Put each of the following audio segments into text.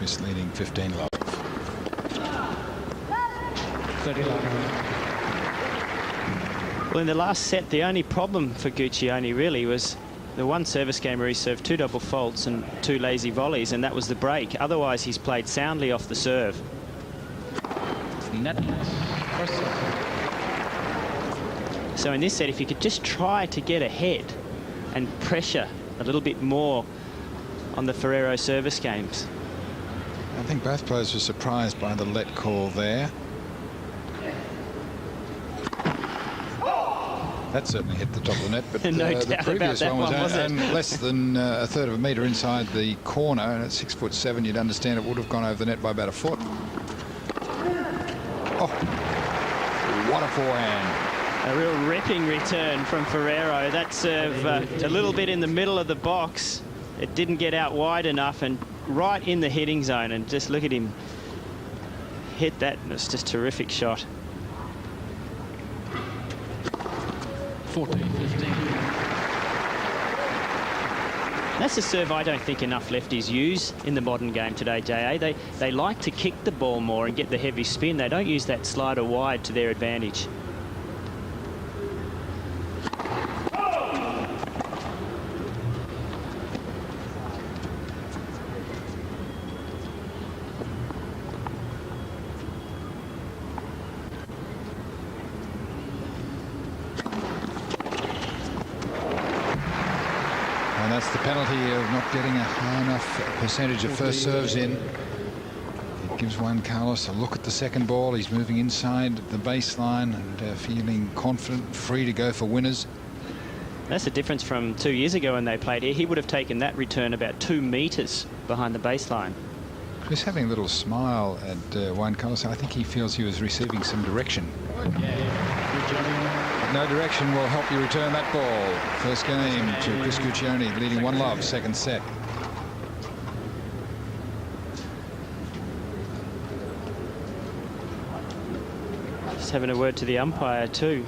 Chris leading 15 love. 30 love. Well, in the last set, the only problem for Guccione really was the one service game where he served 2 double faults and 2 lazy volleys, and that was the break. Otherwise, he's played soundly off the serve. Net. First serve. So in this set, if you could just try to get ahead and pressure a little bit more on the Ferrero service games. I think both players were surprised by the let call there. That certainly hit the top of the net, but No the doubt previous about that one was one, was it? less than a third of a metre inside the corner, and at 6'7", you'd understand it would have gone over the net by about a foot. Oh, what a forehand. A real ripping return from Ferrero. That serve a little bit in the middle of the box. It didn't get out wide enough and right in the hitting zone, and just look at him hit that. It's just a terrific shot. 14-15. That's a serve I don't think enough lefties use in the modern game today, J.A. They like to kick the ball more and get the heavy spin. They don't use that slider wide to their advantage. That's the penalty of not getting a high enough percentage of first serves in. It gives Juan Carlos a look at the second ball. He's moving inside the baseline and feeling confident, free to go for winners. That's the difference from 2 years ago when they played here. He would have taken that return about 2 metres behind the baseline. Chris having a little smile at Juan Carlos. I think he feels he was receiving some direction. No direction will help you return that ball. First game to Chris Guccione, leading 1 love, second set. Just having a word to the umpire too.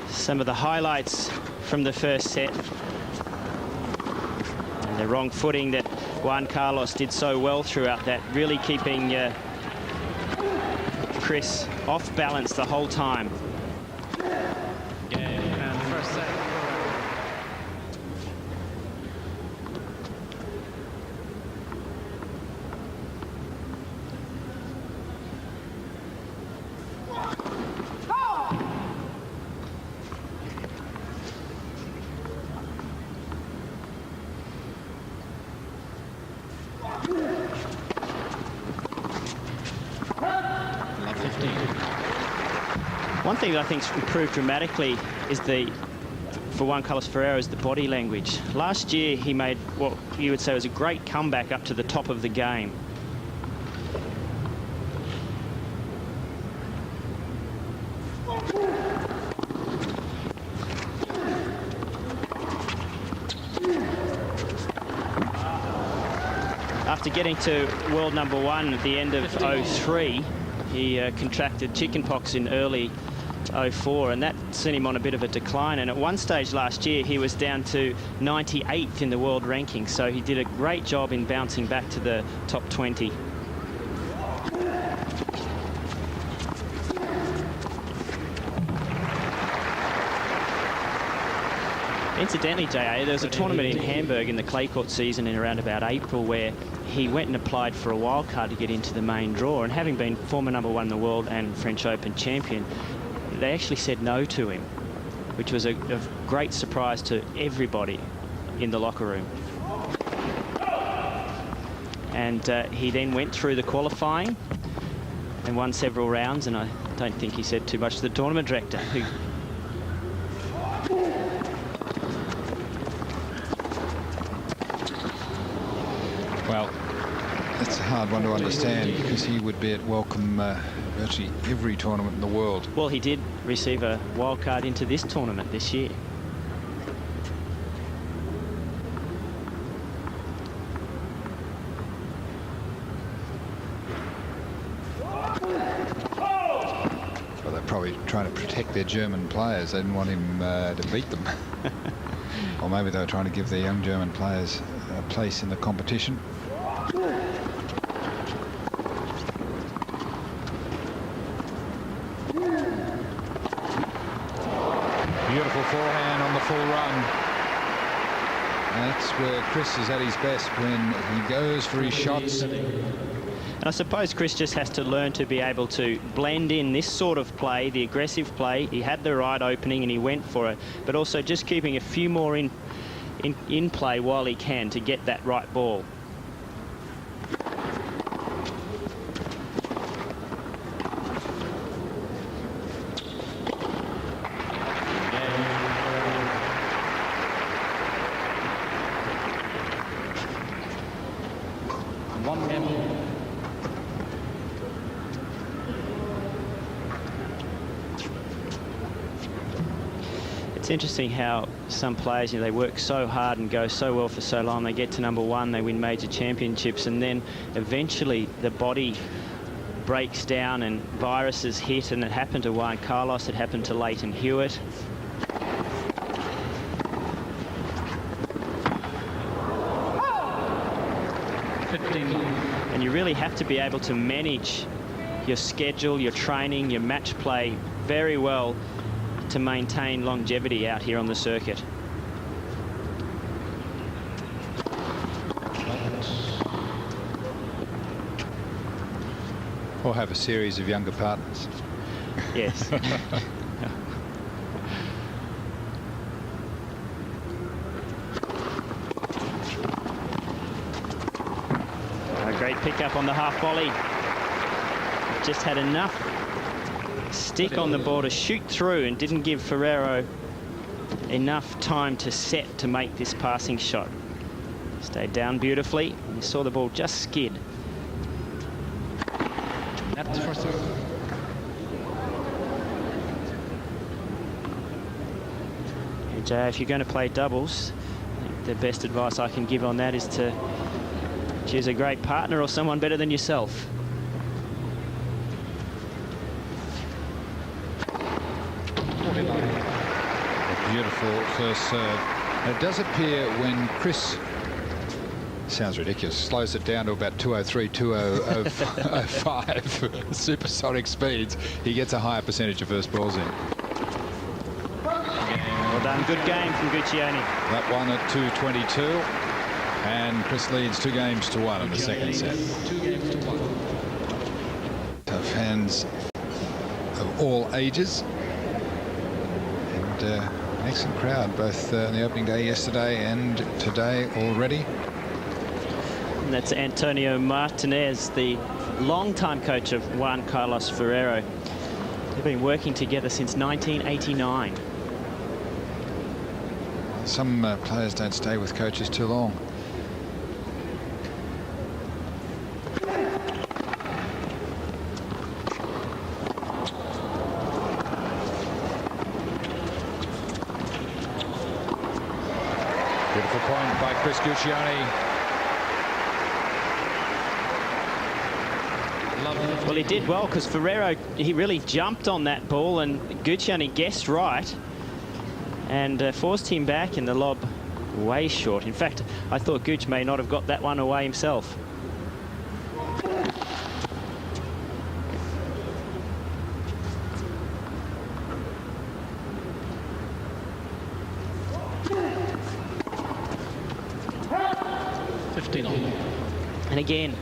Some of the highlights from the first set. And the wrong footing that Juan Carlos did so well throughout that, really keeping Chris off balance the whole time. And first set. One thing that I think's improved dramatically is for Juan Carlos Ferrero is the body language. Last year he made what you would say was a great comeback up to the top of the game. After getting to world #1 at the end of '03, he contracted chickenpox in early '04, and that sent him on a bit of a decline. And at one stage last year, he was down to 98th in the world ranking. So he did a great job in bouncing back to the top 20. Incidentally, J.A., there was a tournament in Hamburg in the clay court season in around about April where he went and applied for a wild card to get into the main draw, and having been former #1 in the world and French Open champion, they actually said no to him, which was a great surprise to everybody in the locker room. And he then went through the qualifying and won several rounds, and I don't think he said too much to the tournament director, who well, that's a hard one to understand, because he would be at welcome virtually every tournament in the world. Well, he did receive a wild card into this tournament this year. Well, they're probably trying to protect their German players. They didn't want him to beat them. Or maybe they were trying to give their young German players a place in the competition. Beautiful forehand on the full run. That's where Chris is at his best, when he goes for his shots. And I suppose Chris just has to learn to be able to blend in this sort of play, the aggressive play. He had the right opening and he went for it, but also just keeping a few more in play while he can to get that right ball. It's interesting how some players, they work so hard and go so well for so long. They get to #1, they win major championships, and then eventually the body breaks down and viruses hit. And it happened to Juan Carlos, it happened to Leighton Hewitt. And you really have to be able to manage your schedule, your training, your match play very well to maintain longevity out here on the circuit. Or have a series of younger partners. Yes. A great pickup on the half volley. Just had enough stick on the ball to shoot through and didn't give Ferrero enough time to set to make this passing shot. Stayed down beautifully, and you saw the ball just skid. That's for serve. And if you're going to play doubles, I think the best advice I can give on that is to choose a great partner or someone better than yourself. Beautiful first serve. It does appear when Chris, sounds ridiculous, slows it down to about 203, 205 supersonic speeds, he gets a higher percentage of first balls in. Well done, good game from Guccione. That one at 222, and Chris leads 2-1 in the second set. 2-1. Tough hands of all ages. And excellent crowd, both on the opening day yesterday and today already. And that's Antonio Martinez, the longtime coach of Juan Carlos Ferrero. They've been working together since 1989. Some players don't stay with coaches too long. Beautiful point by Chris Guccione. Well, he did well because Ferrero, he really jumped on that ball, and Guccione guessed right and forced him back, in the lob way short. In fact, I thought Gucci may not have got that one away himself. And again,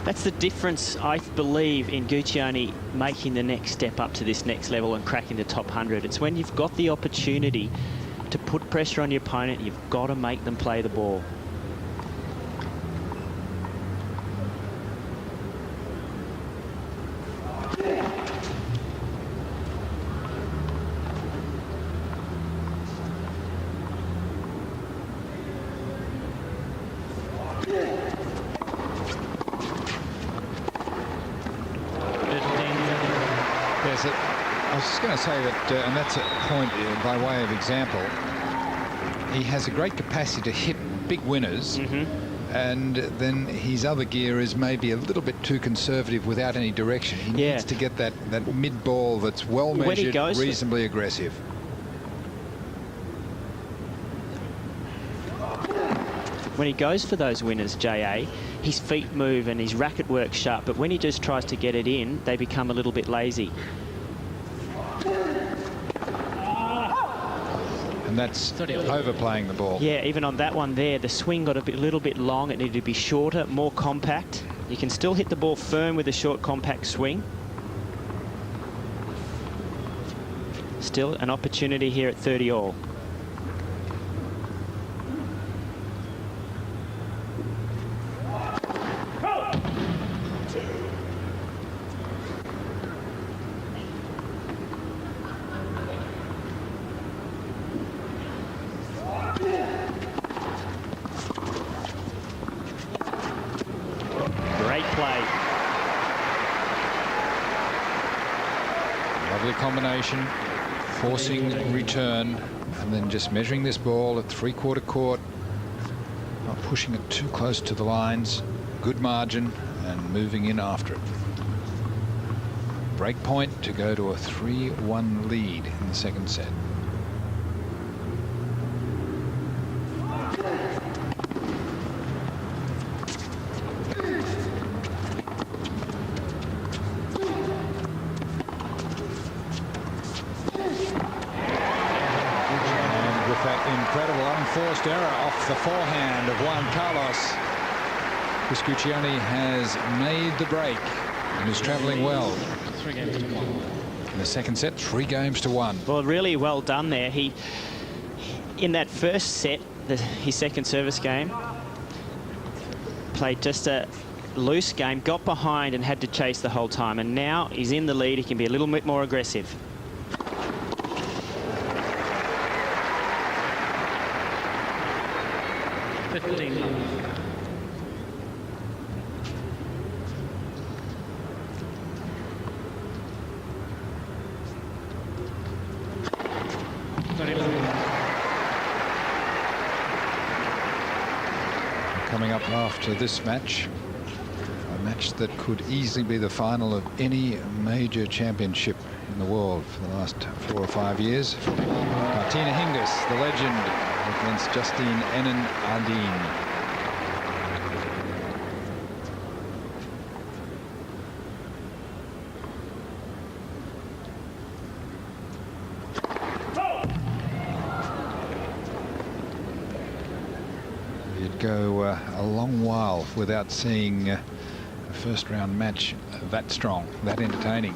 that's the difference, I believe, in Guccione making the next step up to this next level and cracking the top 100. It's when you've got the opportunity to put pressure on your opponent, you've got to make them play the ball. I was just going to say that, and that's a point by way of example, he has a great capacity to hit big winners, and then his other gear is maybe a little bit too conservative without any direction. He needs to get that mid ball that's well measured, reasonably aggressive. When he goes for those winners, J.A., his feet move and his racket works sharp, but when he just tries to get it in, they become a little bit lazy. And that's overplaying the ball. Yeah, even on that one there, the swing got a little bit long. It needed to be shorter, more compact. You can still hit the ball firm with a short, compact swing. Still an opportunity here at 30 all. Combination, forcing return, and then just measuring this ball at three-quarter court, not pushing it too close to the lines, good margin, and moving in after it. Break point to go to a 3-1 lead in the second set. Forced error off the forehand of Juan Carlos. Chris Guccione has made the break and is travelling well. 3 games to 1. In the second set, 3 games to 1. Well, really well done there. He, in that first set, his second service game, played just a loose game, got behind and had to chase the whole time. And now he's in the lead. He can be a little bit more aggressive. 15. Coming up after this match, a match that could easily be the final of any major championship in the world for the last 4 or 5 years. Martina Hingis, the legend, against Justine Henin-Ardenne. You'd go a long while without seeing a first round match that strong, that entertaining.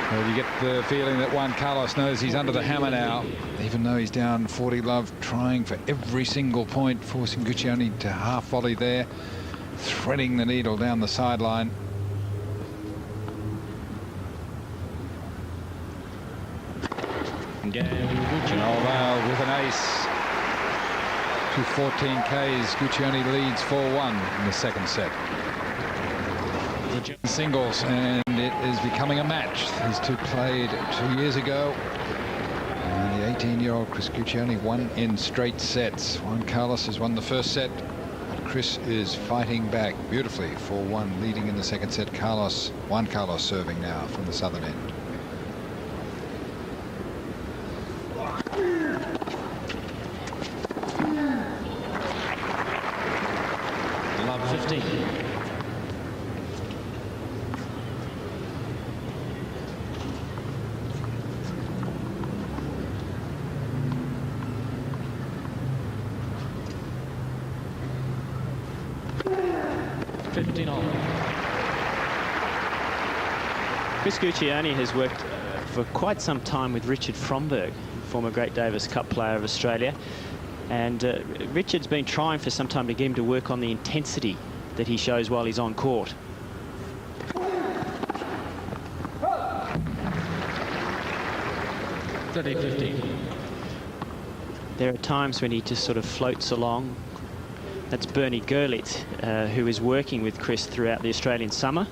Well, you get the feeling that Juan Carlos knows he's under the hammer now, even though he's down 40 love, trying for every single point, forcing Guccione to half volley there, threading the needle down the sideline. And although with an ace to 14 Ks, Guccione leads 4-1 in the second set. Singles, and it is becoming a match. These two played 2 years ago, and the 18-year-old Chris Guccione won in straight sets. Juan Carlos has won the first set, but Chris is fighting back beautifully. 4-1 leading in the second set. Juan Carlos serving now from the southern end. Love 15. Chris Guccione has worked for quite some time with Richard Fromberg, former Great Davis Cup player of Australia. And Richard's been trying for some time to get him to work on the intensity that he shows while he's on court. There are times when he just sort of floats along. That's Bernie Gerlit, who is working with Chris throughout the Australian summer.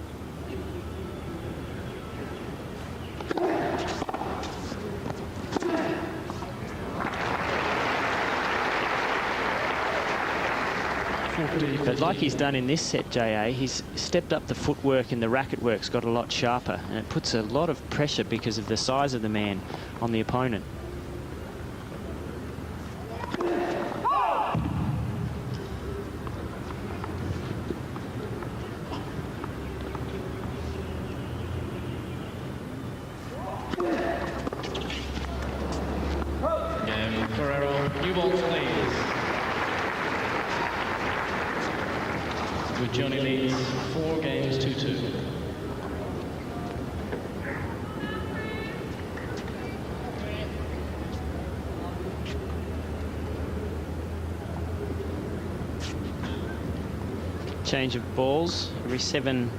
But like he's done in this set, JA, he's stepped up the footwork and the racket work's got a lot sharper, and it puts a lot of pressure because of the size of the man on the opponent. Ferrero, new balls, please. Guccione leads 4 games 2-2. Change of balls every 7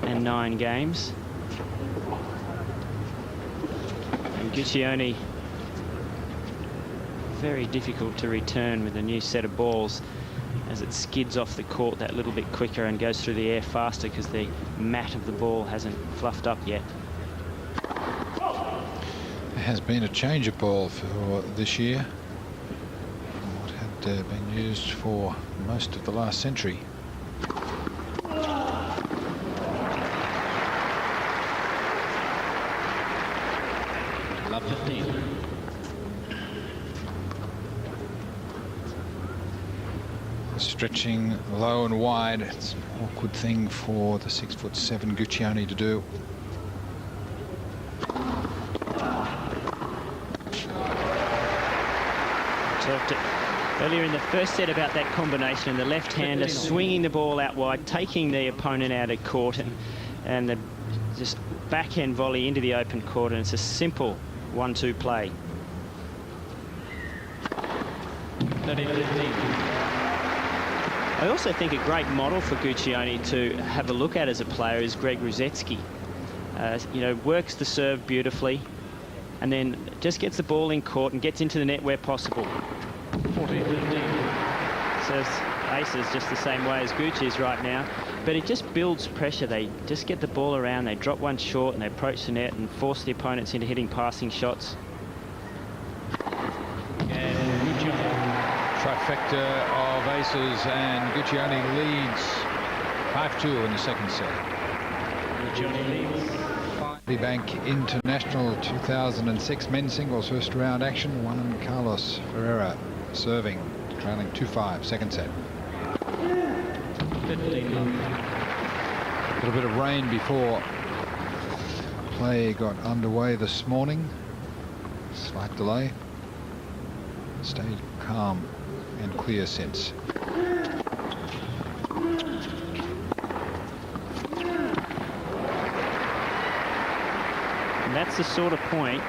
and 9 games. And Guccione, very difficult to return with a new set of balls as it skids off the court that little bit quicker and goes through the air faster because the mat of the ball hasn't fluffed up yet. There has been a change of ball for this year from what had been used for most of the last century. Love 15. Stretching low and wide, it's an awkward thing for the 6'7" Guccione to do. Talked earlier in the first set about that combination, the left-hander swinging the ball out wide, taking the opponent out of court, and the just backhand volley into the open court, and it's a simple 1-2 play. 30-15. I also think a great model for Guccione to have a look at as a player is Greg Ruzetsky. You know, works the serve beautifully and then just gets the ball in court and gets into the net where possible. 40-15. Serves aces just the same way as Gucci is right now, but it just builds pressure. They just get the ball around, they drop one short and they approach the net and force the opponents into hitting passing shots. Trifecta of aces, and Guccione leads 5-2 in the second set. Guccione leads. Bank International 2006 men's singles first round action. Juan Carlos Ferrero serving, trailing 2-5 second set. 15. A little bit of rain before play got underway this morning. Slight delay. Stayed calm and clear since. And that's the sort of point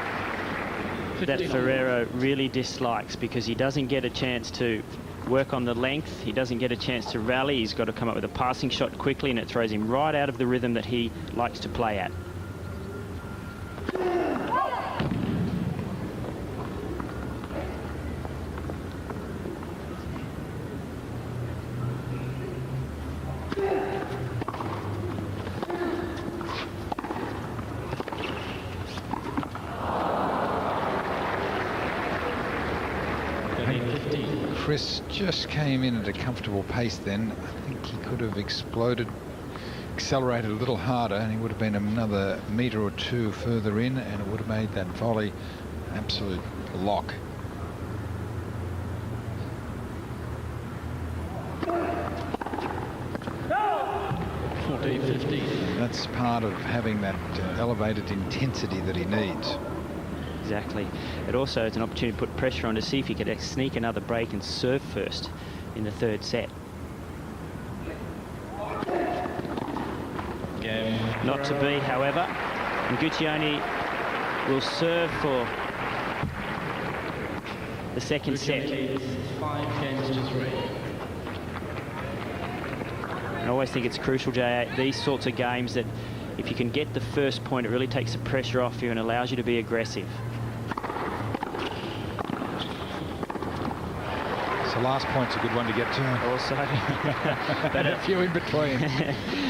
that Ferrero really dislikes, because he doesn't get a chance to work on the length, he doesn't get a chance to rally, he's got to come up with a passing shot quickly, and it throws him right out of the rhythm that he likes to play at. Chris just came in at a comfortable pace then. I think he could have accelerated a little harder, and he would have been another metre or two further in, and it would have made that volley an absolute lock. That's part of having that elevated intensity that he needs. Exactly. It also is an opportunity to put pressure on to see if he could sneak another break and serve first in the third set. Not to be, however. And Guccione will serve for the second set. 5 games to 3. I always think it's crucial, Jay, these sorts of games, that if you can get the first point, it really takes the pressure off you and allows you to be aggressive. The last point's a good one to get to. Also, but a few in between.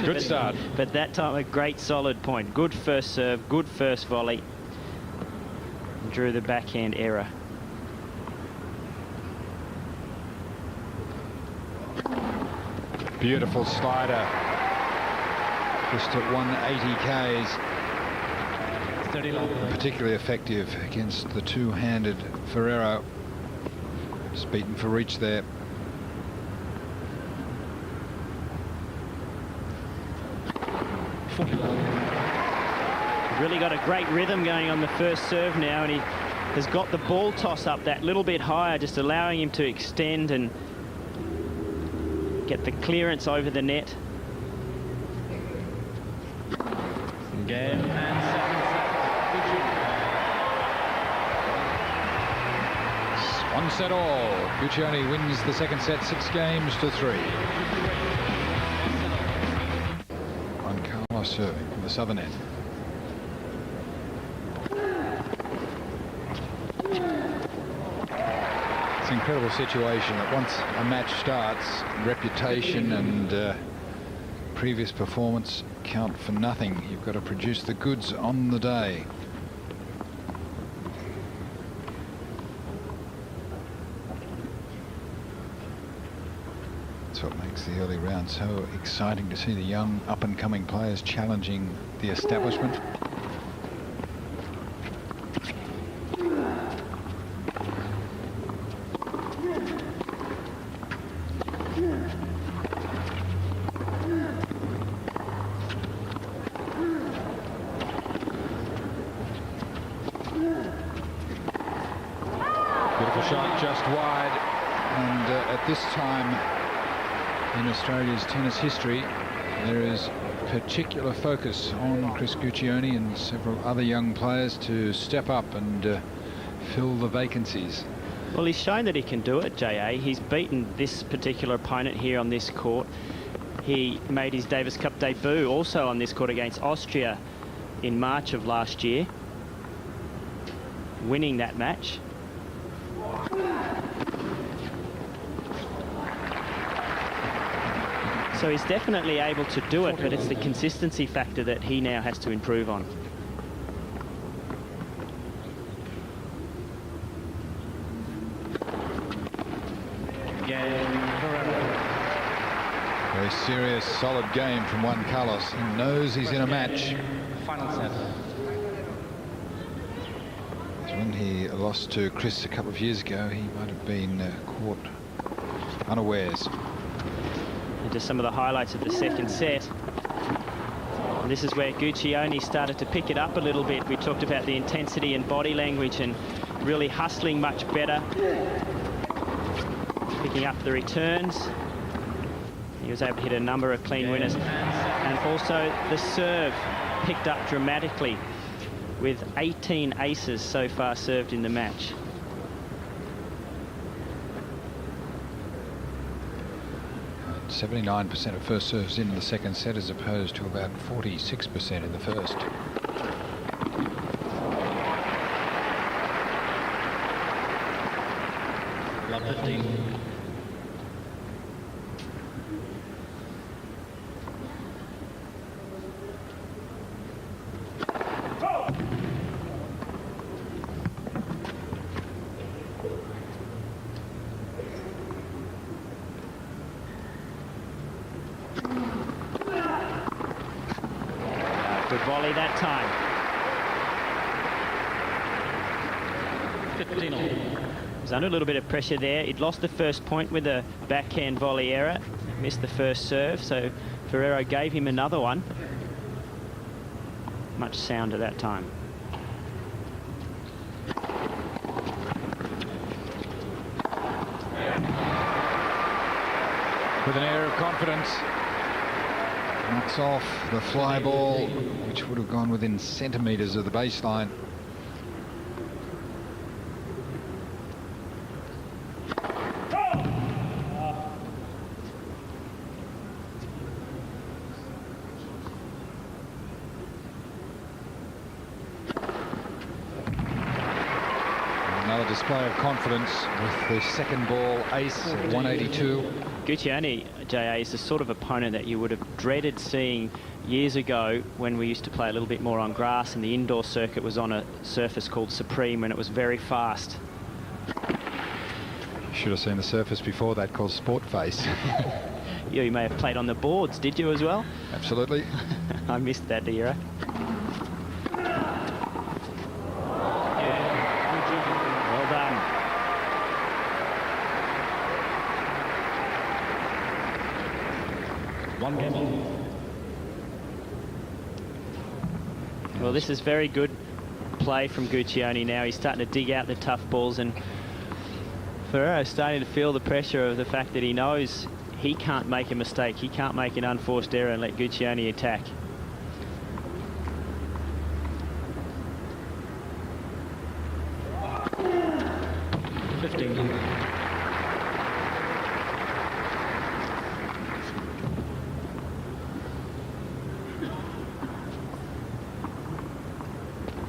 Good start. But that time, a great solid point. Good first serve, good first volley. Drew the backhand error. Beautiful slider. Just at 180 Ks. 30 love. Particularly effective against the two-handed Ferrero. Just beaten for reach there. Really got a great rhythm going on the first serve now, and he has got the ball toss up that little bit higher, just allowing him to extend and get the clearance over the net. Game and second set. One set all. Guccione wins the second set 6-3. Juan Carlos serving from the southern end. It's an incredible situation that once a match starts, reputation and previous performance count for nothing. You've got to produce the goods on the day. That's what makes the early round so exciting, to see the young up-and-coming players challenging the establishment. Beautiful shot, just wide, and at this time in Australia's tennis history, there is particular focus on Chris Guccione and several other young players to step up and fill the vacancies. Well, he's shown that he can do it, J.A. He's beaten this particular opponent here on this court. He made his Davis Cup debut also on this court against Austria in March of last year, winning that match. So he's definitely able to do it, but it's the consistency factor that he now has to improve on. Very serious, solid game from Juan Carlos. He knows he's in a match. Final set. When he lost to Chris a couple of years ago, he might have been caught unawares. And just some of the highlights of the second set. And this is where Guccione started to pick it up a little bit. We talked about the intensity and body language and really hustling much better. Picking up the returns. He was able to hit a number of clean winners. And also the serve picked up dramatically, with 18 aces so far served in the match. And 79% of first serves in the second set, as opposed to about 46% in the first. Love 15. Good volley that time. 15 all. Was under a little bit of pressure there. He'd lost the first point with a backhand volley error. Missed the first serve, so Ferrero gave him another one. Much sounder that time. With an air of confidence, knocks off the fly ball, which would have gone within centimetres of the baseline. Another display of confidence with the second ball ace at 182. Guccione, J.A., is the sort of opponent that you would have dreaded seeing years ago when we used to play a little bit more on grass and the indoor circuit was on a surface called Supreme and it was very fast. Should have seen the surface before that, called Sport Face. You may have played on the boards, did you as well? Absolutely. I missed that era. Well done. One game on. Well, this is very good play from Guccione now. He's starting to dig out the tough balls, and Ferrero's starting to feel the pressure of the fact that he knows he can't make a mistake. He can't make an unforced error and let Guccione attack.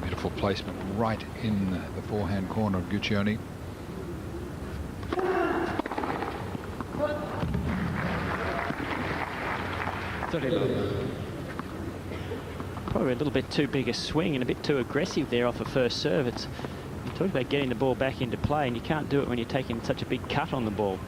Beautiful placement right in the forehand corner of Guccione. Probably a little bit too big a swing and a bit too aggressive there off the first serve. You talk about getting the ball back into play, and you can't do it when you're taking such a big cut on the ball.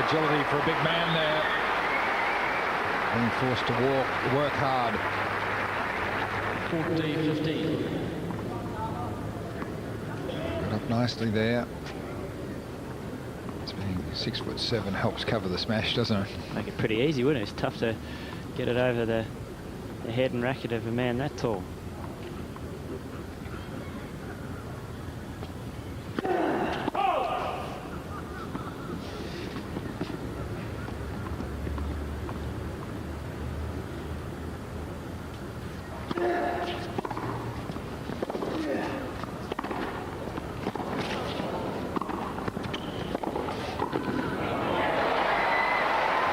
Agility for a big man there. Being forced to work hard. 40-15. Got up nicely there. It's being 6'7" helps cover the smash, doesn't it? Make it pretty easy, wouldn't it? It's tough to get it over the head and racket of a man that tall.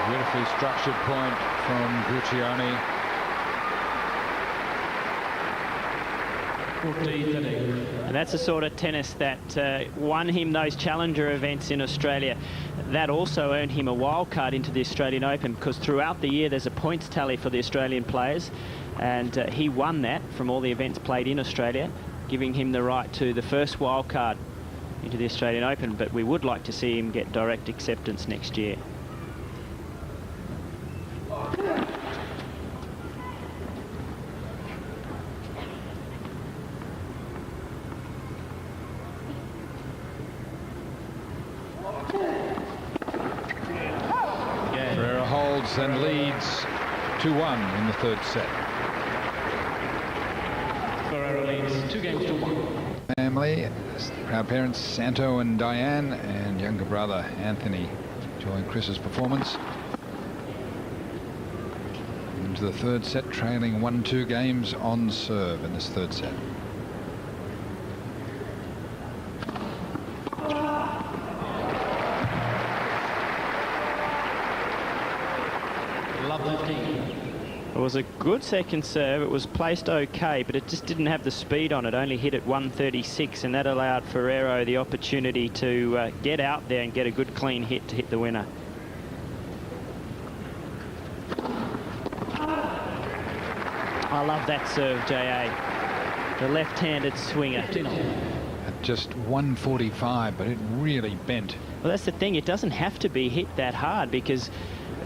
Beautifully structured point from Guccione. 40-13. And that's the sort of tennis that won him those challenger events in Australia. That also earned him a wild card into the Australian Open, because throughout the year there's a points tally for the Australian players, and he won that from all the events played in Australia, giving him the right to the first wild card into the Australian Open. But we would like to see him get direct acceptance next year. Ferrero holds and leads 2-1 in the third set. Ferrero leads 2-1. Family, proud parents Santo and Diane, and younger brother Anthony enjoying Chris's performance. Into the third set, trailing 1-2 games on serve in this third set. It was a good second serve. It was placed okay, but it just didn't have the speed on it. Only hit at 136, and that allowed Ferrero the opportunity to get out there and get a good clean hit to hit the winner. I love that serve, J.A. The left-handed swinger. At just 145, but it really bent. Well, that's the thing. It doesn't have to be hit that hard, because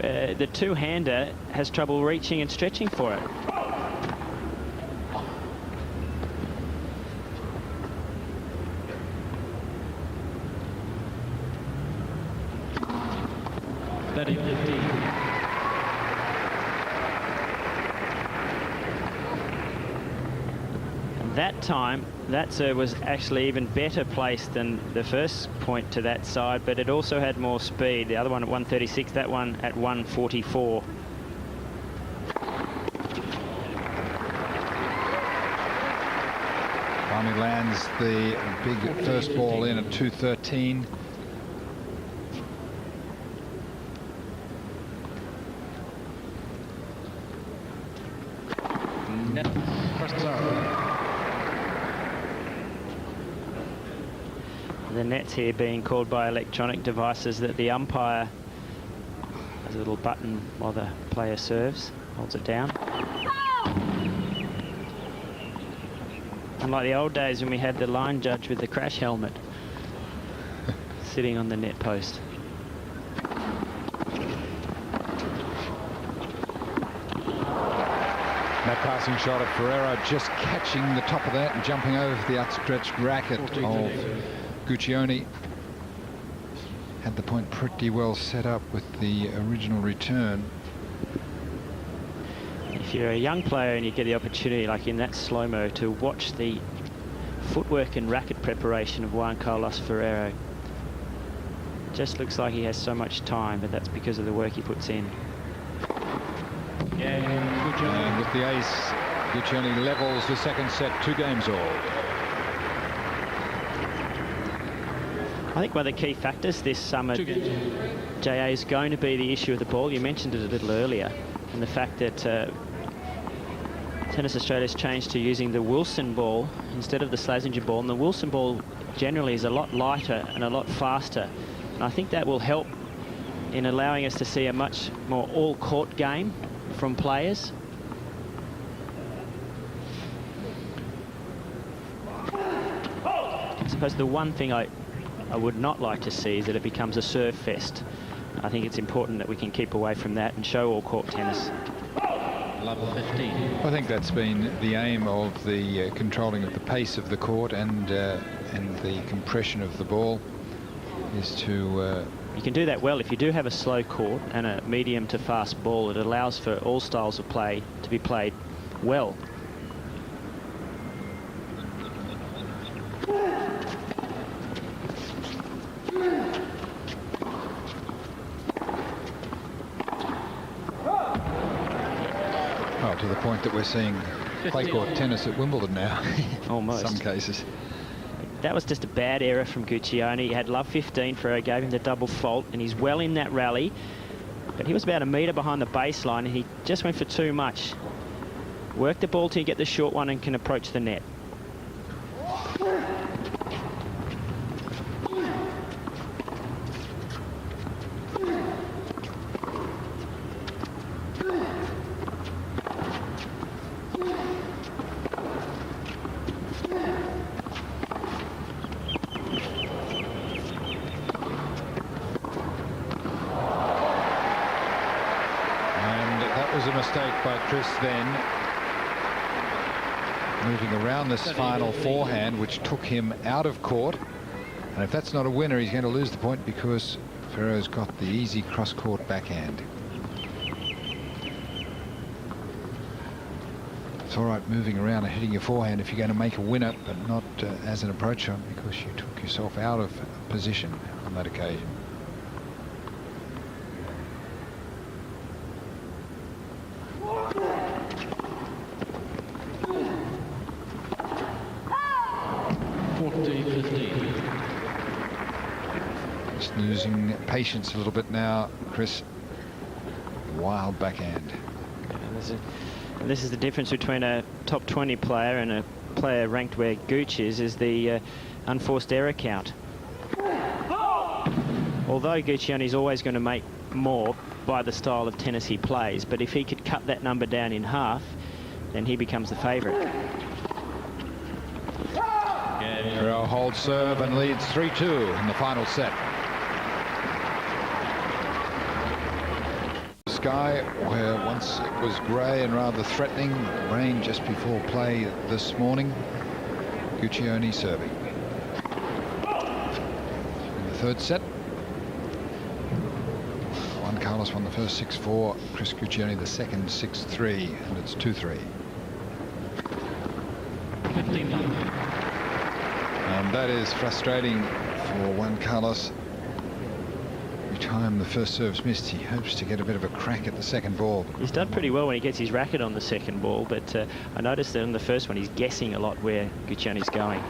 the two-hander has trouble reaching and stretching for it. That time, that serve was actually even better placed than the first point to that side, but it also had more speed. The other one at 136, that one at 144. lands the big first ball in at 213. Net. First serve. The net's here being called by electronic devices that the umpire has a little button while the player serves, holds it down. Unlike the old days when we had the line judge with the crash helmet sitting on the net post. That passing shot of Ferrero just catching the top of that and jumping over the outstretched racket of Guccione. Had the point pretty well set up with the original return. If you're a young player and you get the opportunity, like in that slow-mo, to watch the footwork and racket preparation of Juan Carlos Ferrero, just looks like he has so much time, but that's because of the work he puts in. And with the ace, Guccione levels the second set, 2 games all. I think one of the key factors this summer, JA, is going to be the issue of the ball. You mentioned it a little earlier, and the fact that Tennis Australia's changed to using the Wilson ball instead of the Slazenger ball, and the Wilson ball generally is a lot lighter and a lot faster, and I think that will help in allowing us to see a much more all-court game from players. I suppose the one thing I would not like to see is that it becomes a serve fest. I think it's important that we can keep away from that and show all-court tennis. Level 15. I think that's been the aim of the controlling of the pace of the court and the compression of the ball, is to... You can do that well if you do have a slow court and a medium to fast ball. It allows for all styles of play to be played well. Oh, to the point that we're seeing clay court tennis at Wimbledon now. Almost. In some cases. That was just a bad error from Guccione. He had love 15 for gave him the double fault, and he's well in that rally. But he was about a metre behind the baseline, and he just went for too much. Work the ball till you get the short one and can approach the net. Was a mistake by Chris then, moving around this final forehand, which took him out of court. And if that's not a winner, he's going to lose the point because Ferrero's got the easy cross-court backhand. It's all right moving around and hitting your forehand if you're going to make a winner, but not as an approacher, because you took yourself out of position on that occasion. Just losing patience a little bit now, Chris. Wild backhand. This is the difference between a top 20 player and a player ranked where Gooch is the unforced error count. Although Guccione is always going to make more by the style of tennis he plays, but if he could cut that number down in half, then he becomes the favourite. Ferrero holds serve and leads 3-2 in the final set. Sky, where once it was grey and rather threatening, rain just before play this morning. Guccione serving. In the third set, Juan Carlos won the first 6-4, Chris Guccione the second 6-3, and it's 2-3. And that is frustrating for Juan Carlos. Every time the first serve's missed, he hopes to get a bit of a crack at the second ball. He's done pretty well when he gets his racket on the second ball, but I noticed that on the first one he's guessing a lot where Guccione's going.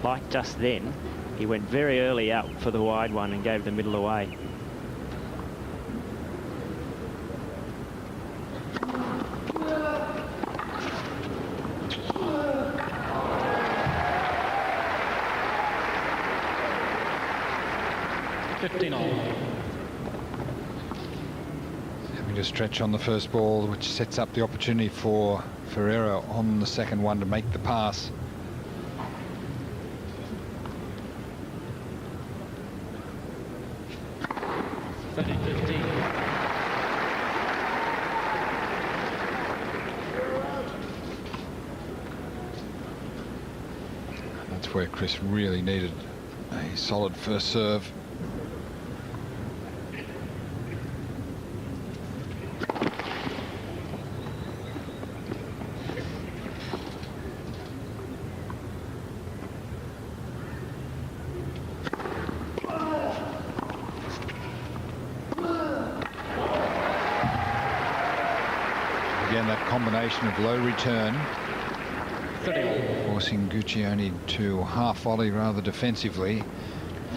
Like just then, he went very early out for the wide one and gave the middle away. Having to stretch on the first ball, which sets up the opportunity for Ferrero on the second one to make the pass. That's where Chris really needed a solid first serve. Again, that combination of low return, forcing Guccione to half volley rather defensively.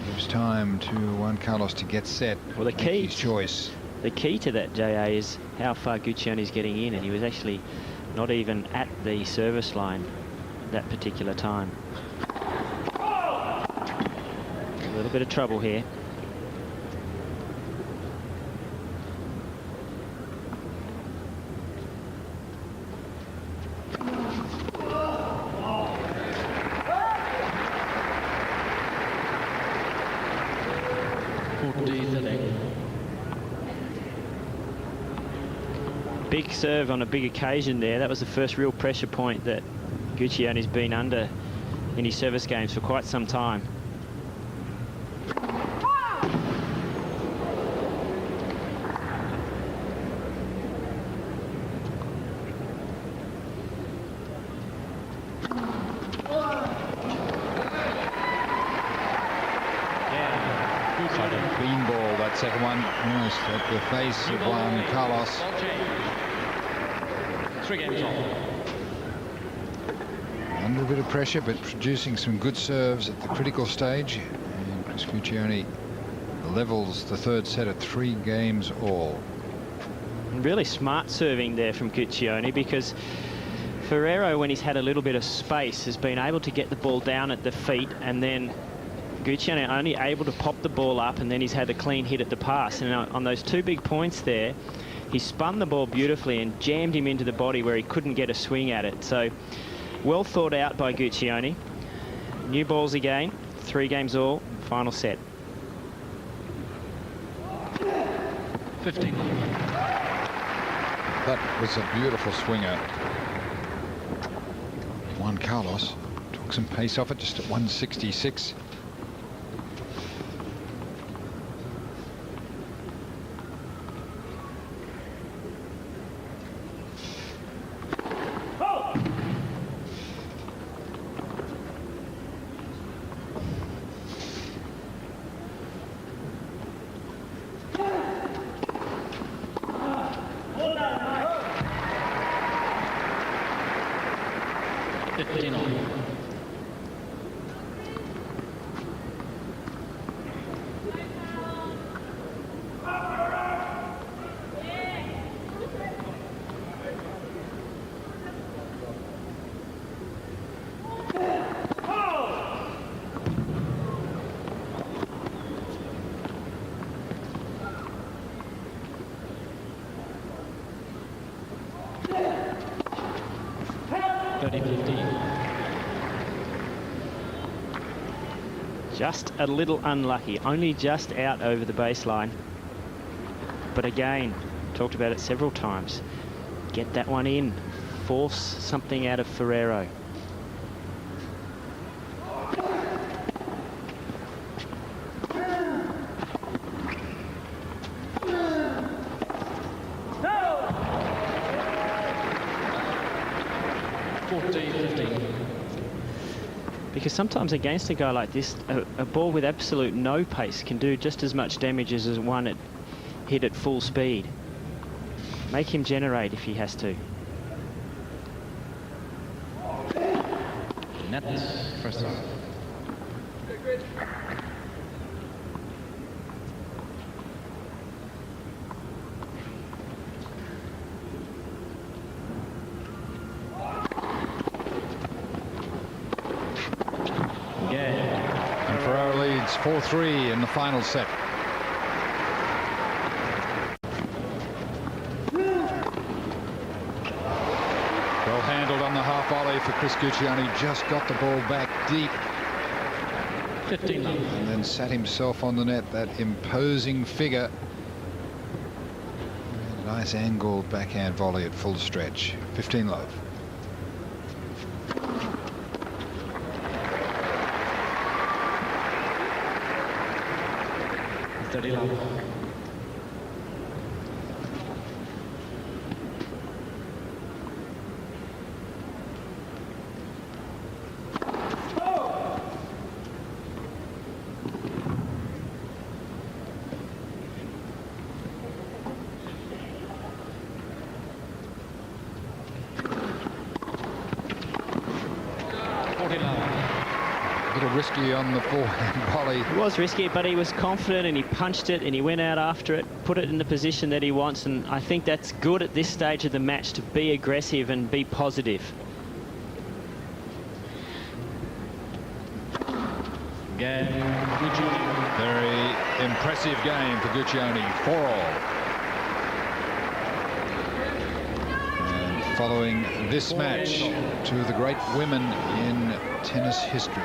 Gives time to Juan Carlos to get set. Well, the key, his choice. The key to that, JA, is how far Guccione's getting in, and he was actually not even at the service line that particular time. A little bit of trouble here. Big serve on a big occasion there. That was the first real pressure point that Guccione's been under in his service games for quite some time. Like a clean ball, that second one, almost at the face of Juan Carlos. 3 games on. Under a bit of pressure, but producing some good serves at the critical stage. And Chris Guccione levels the third set at 3 games all. Really smart serving there from Guccione, because Ferrero, when he's had a little bit of space, has been able to get the ball down at the feet, and then Guccione only able to pop the ball up, and then he's had a clean hit at the pass. And on those 2 big points there, he spun the ball beautifully and jammed him into the body where he couldn't get a swing at it. So well thought out by Guccione. New balls again, 3 games all, final set. 15. That was a beautiful swinger. Juan Carlos took some pace off it, just at 166. Just a little unlucky, only just out over the baseline. But again, talked about it several times. Get that one in, force something out of Ferrero. Because sometimes against a guy like this, a ball with absolute no pace can do just as much damage as one hit at full speed. Make him generate if he has to. Nets, first serve. And Ferrero leads 4-3 in the final set. Well handled on the half volley for Chris Guccione. Just got the ball back deep 15 love. and then sat himself on the net. That imposing figure. And a nice angled backhand volley at full stretch. 15 love. 30 love. A little risky on the forehand volley. It was risky, but he was confident and he punched it and he went out after it, put it in the position that he wants, and I think that's good at this stage of the match, to be aggressive and be positive. Game, Guccione. Very impressive game for Guccione, 4-all. And following this match, two of the great women in tennis history,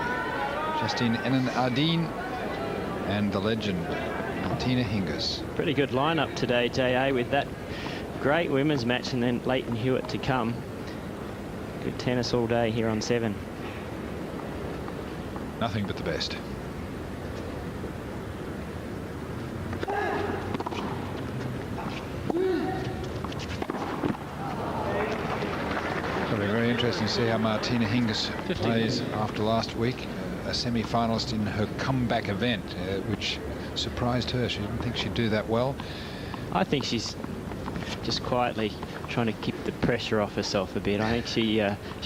Justine Henin-Ardenne and the legend Martina Hingis. Pretty good lineup today, J.A., with that great women's match and then Leighton Hewitt to come. Good tennis all day here on 7. Nothing but the best. It'll be very interesting to see how Martina Hingis plays after last week. A semi-finalist in her comeback event, which surprised her. She didn't think she'd do that well. I think she's just quietly trying to keep the pressure off herself a bit. I think she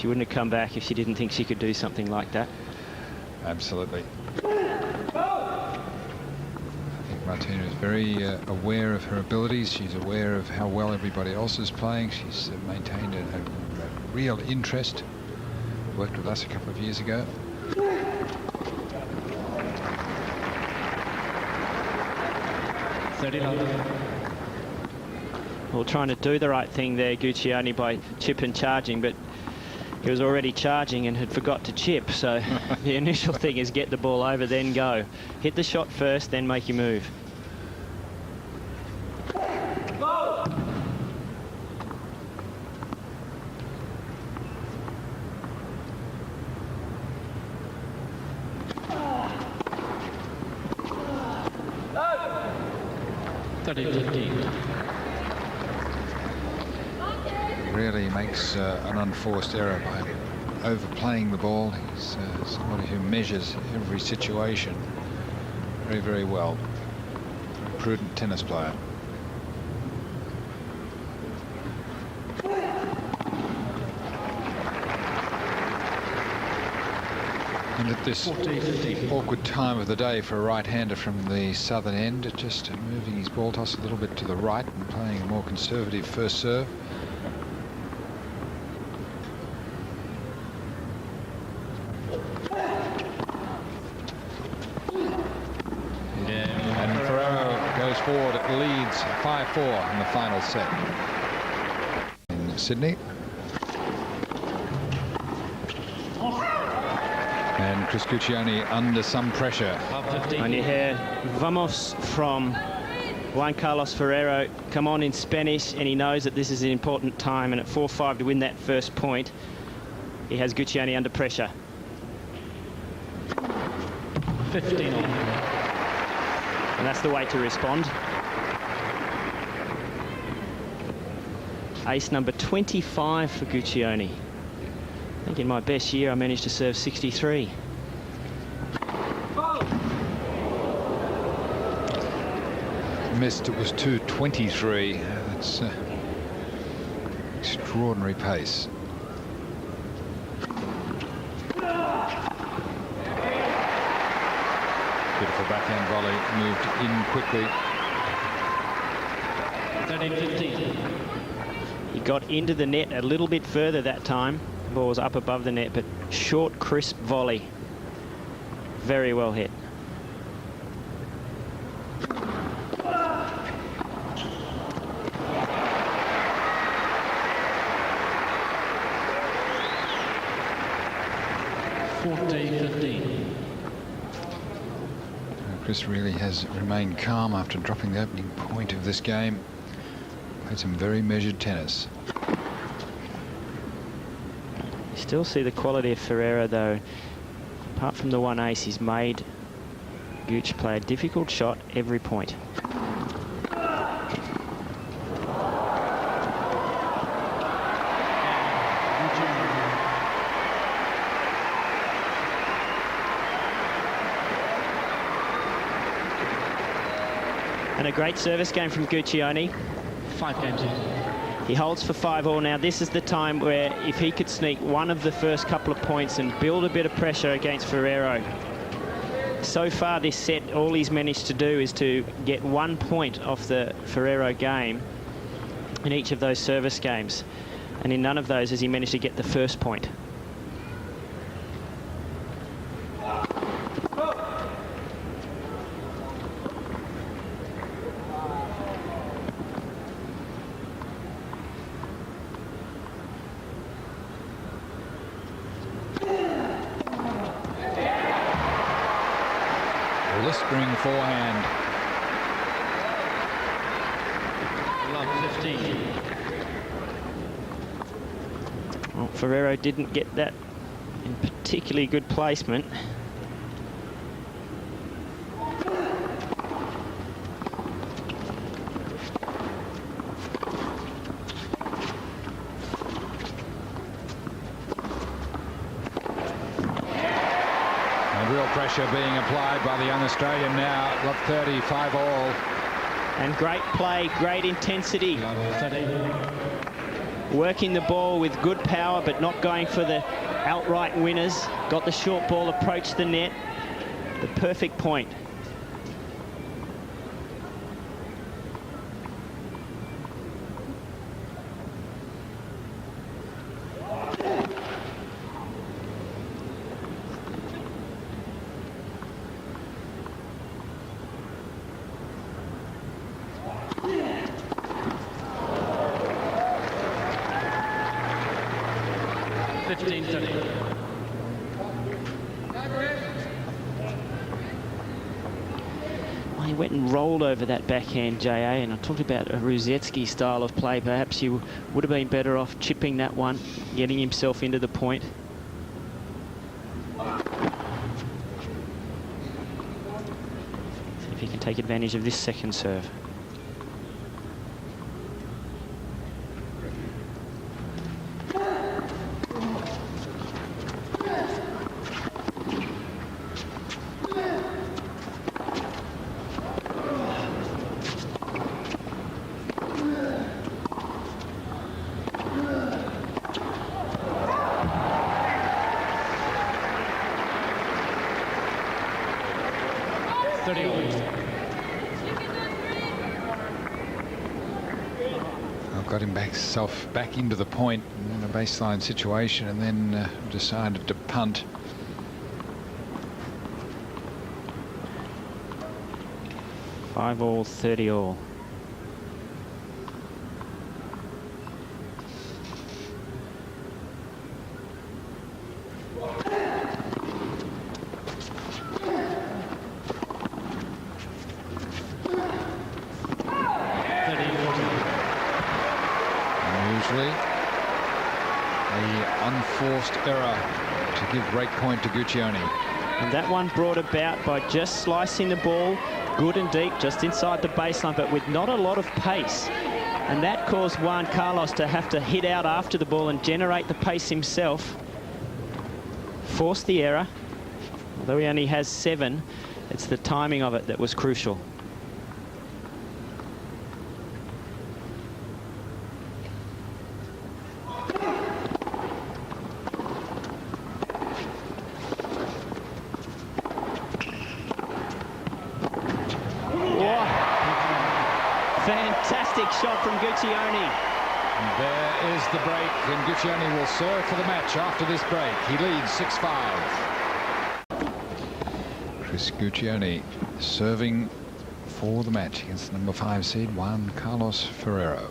wouldn't have come back if she didn't think she could do something like that. Absolutely. I think Martina is very aware of her abilities. She's aware of how well everybody else is playing. She's maintained a real interest. Worked with us a couple of years ago. Well, trying to do the right thing there, Guccione, by chip and charging, but he was already charging and had forgot to chip. So the initial thing is get the ball over, then go. Hit the shot first, then make your move. Really makes an unforced error by overplaying the ball. He's somebody who measures every situation very, very well. Prudent tennis player. And at this awkward time of the day for a right-hander from the southern end, just moving his ball toss a little bit to the right and playing a more conservative first serve. And Ferrero goes forward, it leads 5-4 in the final set in Sydney. And Chris Guccione under some pressure. And you hear "Vamos" from Juan Carlos Ferrero come on in Spanish, and he knows that this is an important time, and at 4-5 to win that first point, he has Guccione under pressure. 15 all. And that's the way to respond. Ace number 25 for Guccione. I think in my best year I managed to serve 63. missed, it was 2:23. That's extraordinary pace. Beautiful backhand volley, moved in quickly. 13-15. He got into the net a little bit further that time. The ball was up above the net, but short, crisp volley. Very well hit. Chris really has remained calm after dropping the opening point of this game. Played some very measured tennis. You still see the quality of Ferrero, though. Apart from the one ace, he's made Gooch play a difficult shot every point. And a great service game from Guccione. 5 games in. He holds for 5-all now. This is the time where if he could sneak one of the first couple of points and build a bit of pressure against Ferrero. So far this set, all he's managed to do is to get 1 point off the Ferrero game in each of those service games. And in none of those has he managed to get the first point. Blistering forehand. Love 15. Well, Ferrero didn't get that in particularly good placement. Pressure being applied by the young Australian now. Love 35-all. And great play, great intensity. Working the ball with good power, but not going for the outright winners. Got the short ball, approached the net. The perfect point. Well, he went and rolled over that backhand, JA, and I talked about a Ruzetsky style of play. Perhaps he would have been better off chipping that one, getting himself into the point. See if he can take advantage of this second serve. Got him back into the point in a baseline situation, and then decided to punt. 5-all, 30-all. Unforced error to give break point to Guccione. And that one brought about by just slicing the ball good and deep just inside the baseline, but with not a lot of pace. And that caused Juan Carlos to have to hit out after the ball and generate the pace himself. Forced the error. Although he only has 7, it's the timing of it that was crucial. shot from Guccione. And there is the break, and Guccione will serve for the match after this break. He leads 6-5. Chris Guccione serving for the match against the number 5 seed Juan Carlos Ferrero.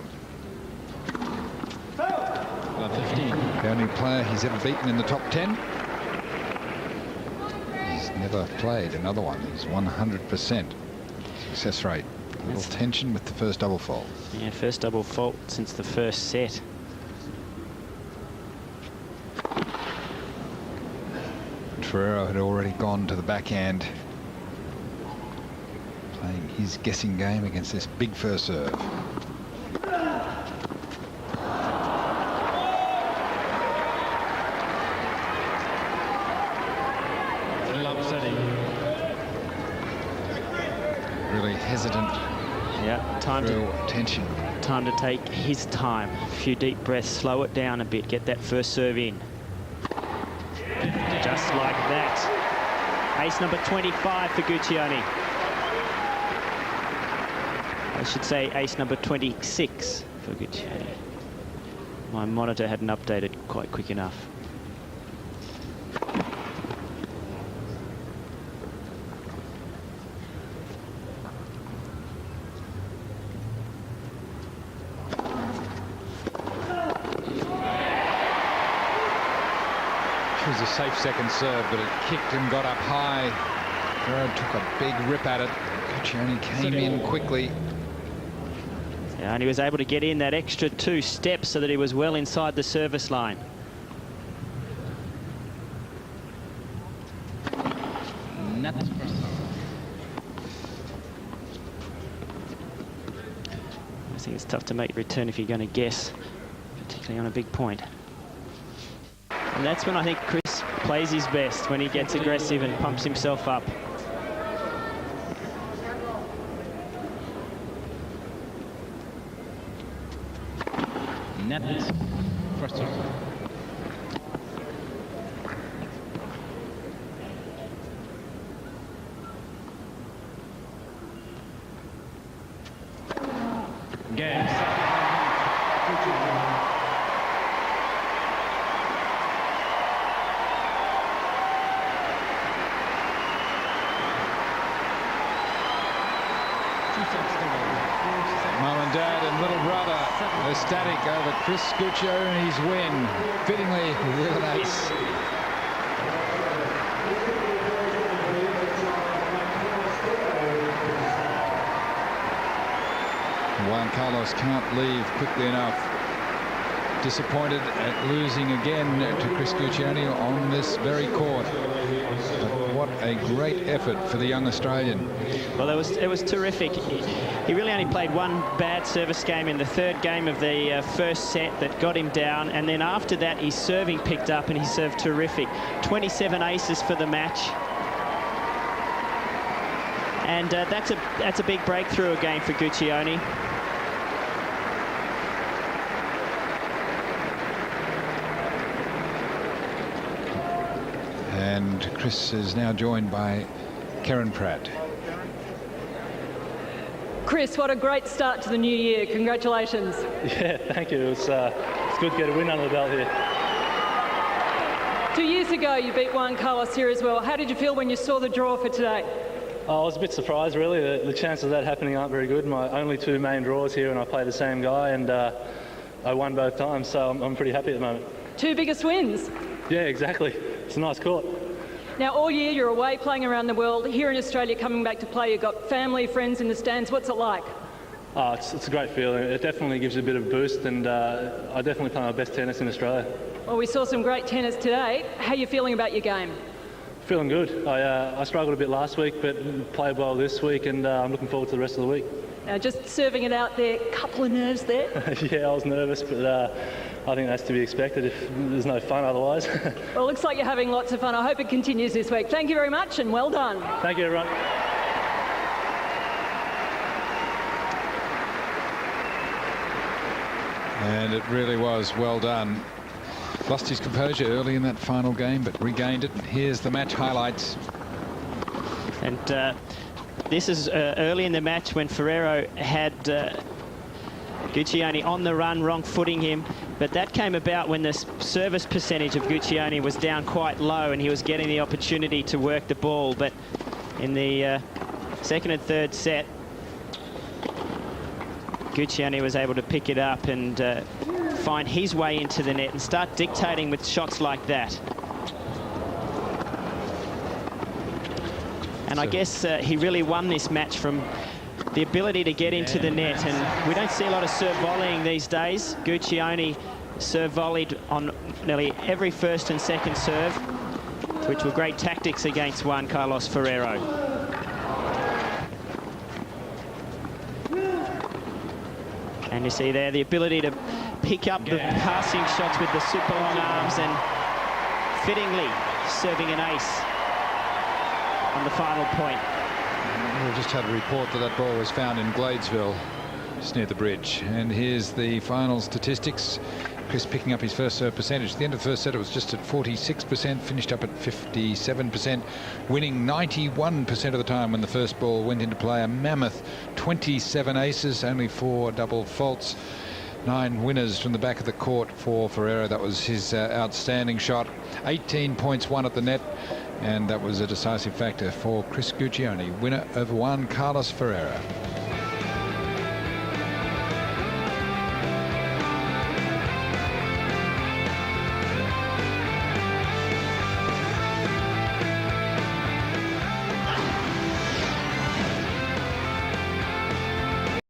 15. The only player he's ever beaten in the top 10. He's never played another one. He's 100% success rate. A little tension with the first double fault. Yeah, first double fault since the first set. And Ferrero had already gone to the backhand, playing his guessing game against this big first serve. Really hesitant. Yeah, time to take his time. A few deep breaths, slow it down a bit, get that first serve in. Just like that. Ace number 25 for Guccione. I should say ace number 26 for Guccione. My monitor hadn't updated quite quick enough. It was a safe second serve, but it kicked and got up high. Ferrero took a big rip at it. Guccione came in quickly. Yeah, and he was able to get in that extra 2 steps so that he was well inside the service line. Net. I think it's tough to make return if you're going to guess, particularly on a big point. And that's when I think Chris plays his best, when he gets aggressive and pumps himself up. Net. First serve. Game. Mum and Dad and little brother ecstatic over Chris Guccione's win. Fittingly with an ace. Juan Carlos can't leave quickly enough. Disappointed at losing again to Chris Guccione on this very court. But what a great effort for the young Australian. Well, it was terrific. He really only played one bad service game in the third game of the first set that got him down, and then after that his serving picked up and he served terrific. 27 aces for the match. And that's a big breakthrough again for Guccione. And Chris is now joined by Karen Pratt. Chris, what a great start to the new year. Congratulations. Yeah, thank you. It's good to get a win under the belt here. 2 years ago, you beat Juan Carlos here as well. How did you feel when you saw the draw for today? I was a bit surprised, really. The chances of that happening aren't very good. My only 2 main draws here, and I played the same guy, and I won both times, so I'm pretty happy at the moment. 2 biggest wins. Yeah, exactly. It's a nice court. Now, all year you're away playing around the world. Here in Australia, coming back to play, you've got family, friends in the stands. What's it like? Oh, it's a great feeling. It definitely gives you a bit of a boost, and I definitely play my best tennis in Australia. Well, we saw some great tennis today. How are you feeling about your game? Feeling good. I struggled a bit last week, but played well this week, and I'm looking forward to the rest of the week. Now, just serving it out there, couple of nerves there. Yeah, I was nervous, but I think that's to be expected if there's no fun otherwise. Well, it looks like you're having lots of fun. I hope it continues this week. Thank you very much and well done. Thank you, everyone. And it really was well done. Lost his composure early in that final game, but regained it. Here's the match highlights. And this is early in the match when Ferrero had Guccione on the run, wrong footing him, but that came about when the service percentage of Guccione was down quite low and he was getting the opportunity to work the ball. But in the second and third set, Guccione was able to pick it up and find his way into the net and start dictating with shots like that. And I guess he really won this match from the ability to get into the net, and we don't see a lot of serve volleying these days. Guccione serve volleyed on nearly every first and second serve, which were great tactics against Juan Carlos Ferrero. And you see there the ability to pick up the passing shots with the super long arms, and fittingly serving an ace on the final point. We just had a report that that ball was found in Gladesville, just near the bridge. And here's the final statistics. Chris picking up his first serve percentage. At the end of the first set, it was just at 46%, finished up at 57%, winning 91% of the time when the first ball went into play. A mammoth 27 aces, only 4 double faults. 9 winners from the back of the court for Ferrero. That was his outstanding shot. 18 points won at the net, and that was a decisive factor for Chris Guccione, winner of Juan Carlos Ferrero.